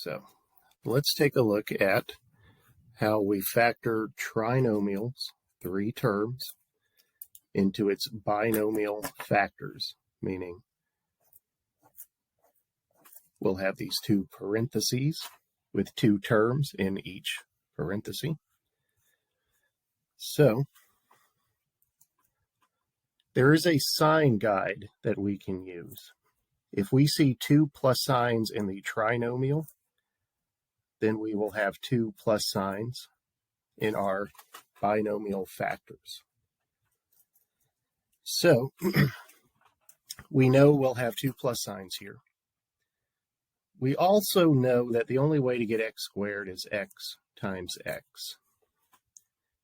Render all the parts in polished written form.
So let's take a look at how we factor trinomials, 3 terms, into its binomial factors, meaning we'll have these 2 parentheses with 2 terms in each parenthesis. So there is a sign guide that we can use. If we see 2 plus signs in the trinomial, then we will have 2 plus signs in our binomial factors. So we know we'll have 2 plus signs here. We also know that the only way to get x squared is x times x.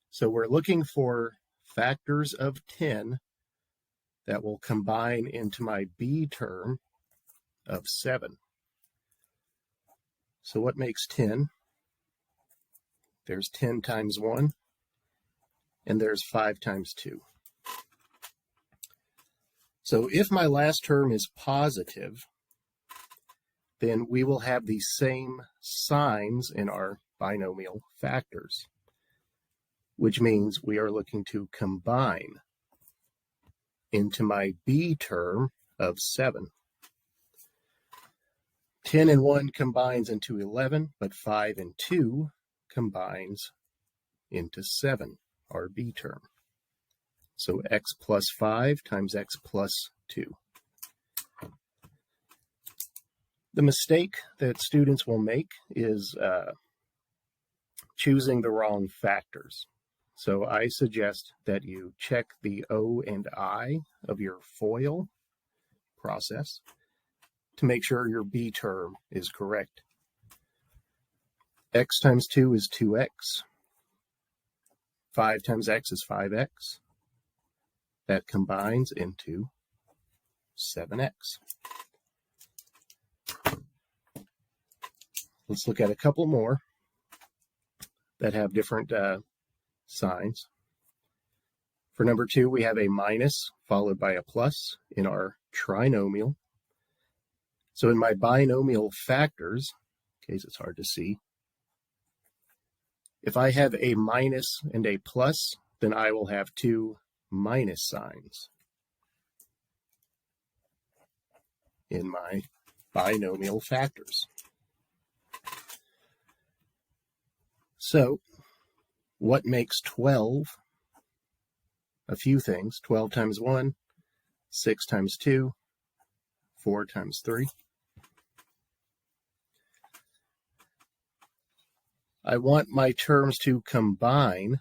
So we're looking for factors of 10 that will combine into my b term of 7. So what makes 10? There's 10 times 1, and there's 5 times 2. So if my last term is positive, then we will have the same signs in our binomial factors, which means we are looking to combine into my b term of 7. 10 and 1 combines into 11, but 5 and 2 combines into 7, our b term. So x plus 5 times x plus 2. The mistake that students will make is choosing the wrong factors. So I suggest that you check the O and I of your FOIL process to make sure your b term is correct. X times 2 is 2x. 5 times x is 5x. That combines into 7x. Let's look at a couple more that have different signs. For number 2, we have a minus followed by a plus in our trinomial. So in my binomial factors, in case it's hard to see, if I have a minus and a plus, then I will have 2 minus signs in my binomial factors. So what makes 12? A few things. 12 times 1, 6 times 2, 4 times 3. I want my terms to combine.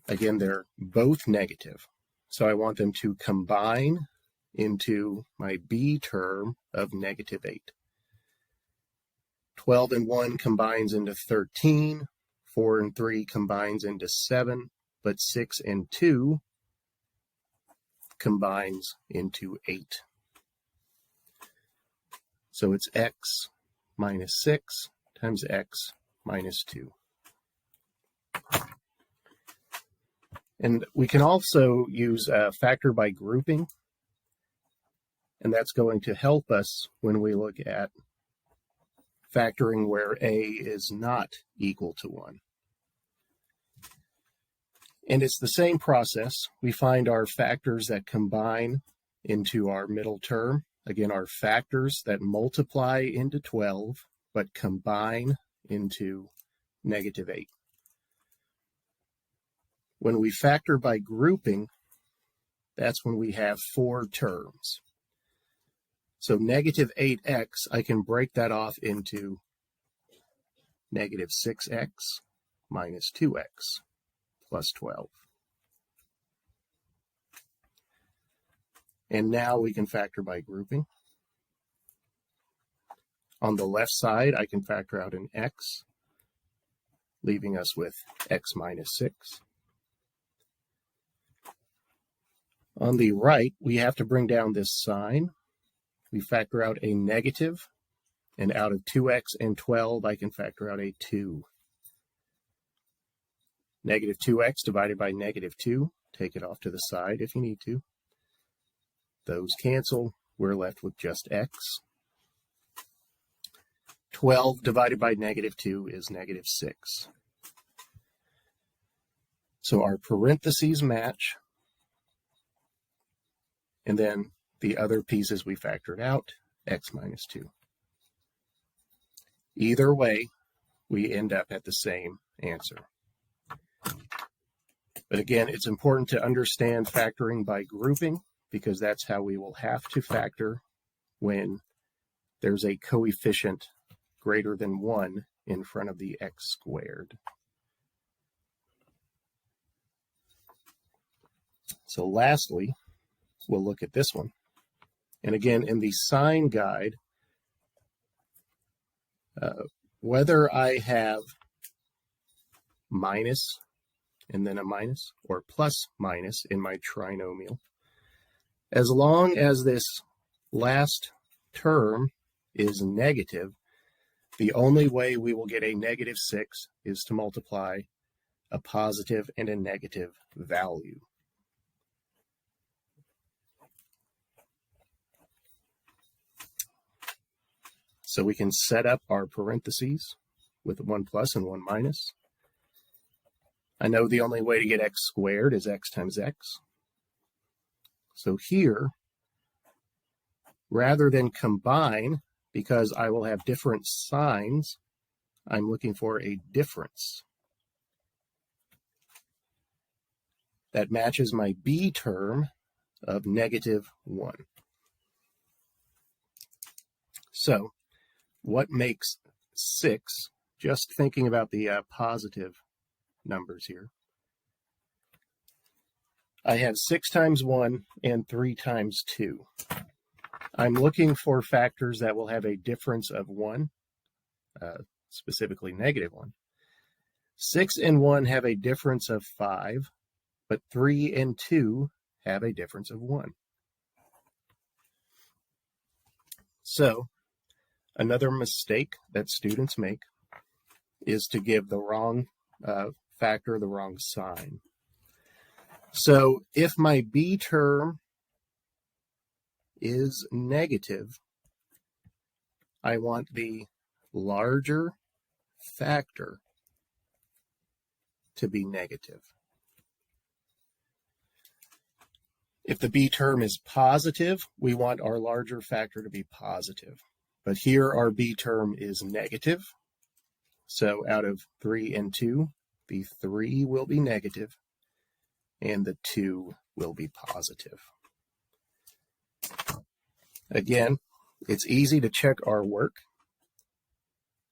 Again, they're both negative. So I want them to combine into my b term of negative 8. 12 and 1 combines into 13. 4 and 3 combines into 7. But 6 and 2 combines into 8. So it's x minus 6 times x minus 2. And we can also use a factor by grouping, and that's going to help us when we look at factoring where a is not equal to 1. And it's the same process. We find our factors that combine into our middle term. Again, our factors that multiply into 12, but combine into negative 8. When we factor by grouping, that's when we have 4 terms. So negative 8x, I can break that off into negative 6x minus 2x plus 12. And now we can factor by grouping. On the left side, I can factor out an x, leaving us with x minus 6. On the right, we have to bring down this sign. We factor out a negative, and out of 2x and 12, I can factor out a 2. Negative 2x divided by negative 2, take it off to the side if you need to. Those cancel, we're left with just x. 12 divided by -2 is -6. So our parentheses match, and then the other pieces we factored out, x minus 2. Either way, we end up at the same answer. But again, it's important to understand factoring by grouping, because that's how we will have to factor when there's a coefficient greater than 1 in front of the x squared. So lastly, we'll look at this one. And again, in the sign guide, whether I have minus and then a minus, or plus minus in my trinomial, as long as this last term is negative, the only way we will get a -6 is to multiply a positive and a negative value. So we can set up our parentheses with 1 plus and 1 minus. I know the only way to get x squared is x times x. So here, rather than combine, because I will have different signs, I'm looking for a difference that matches my b term of -1. So what makes 6, just thinking about the positive numbers here, I have 6 times 1 and 3 times 2. I'm looking for factors that will have a difference of 1, specifically -1. 6 and 1 have a difference of 5, but 3 and 2 have a difference of 1. So another mistake that students make is to give the wrong factor the wrong sign. So if my b term is negative, I want the larger factor to be negative. If the b term is positive, we want our larger factor to be positive. But here our b term is negative. So out of 3 and 2, the 3 will be negative and the 2 will be positive. Again, it's easy to check our work.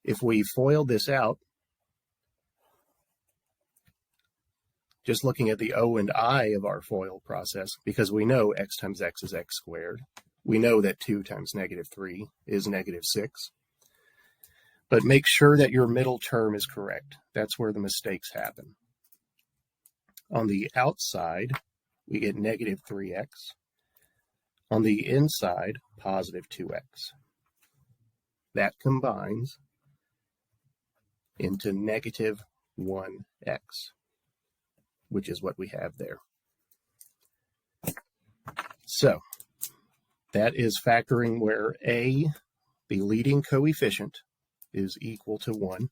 If we FOIL this out, just looking at the O and I of our FOIL process, because we know x times x is x squared, we know that 2 times -3 is -6. But make sure that your middle term is correct. That's where the mistakes happen. On the outside, we get -3x. On the inside, +2x. That combines into -1x, which is what we have there. So that is factoring where a, the leading coefficient, is equal to 1,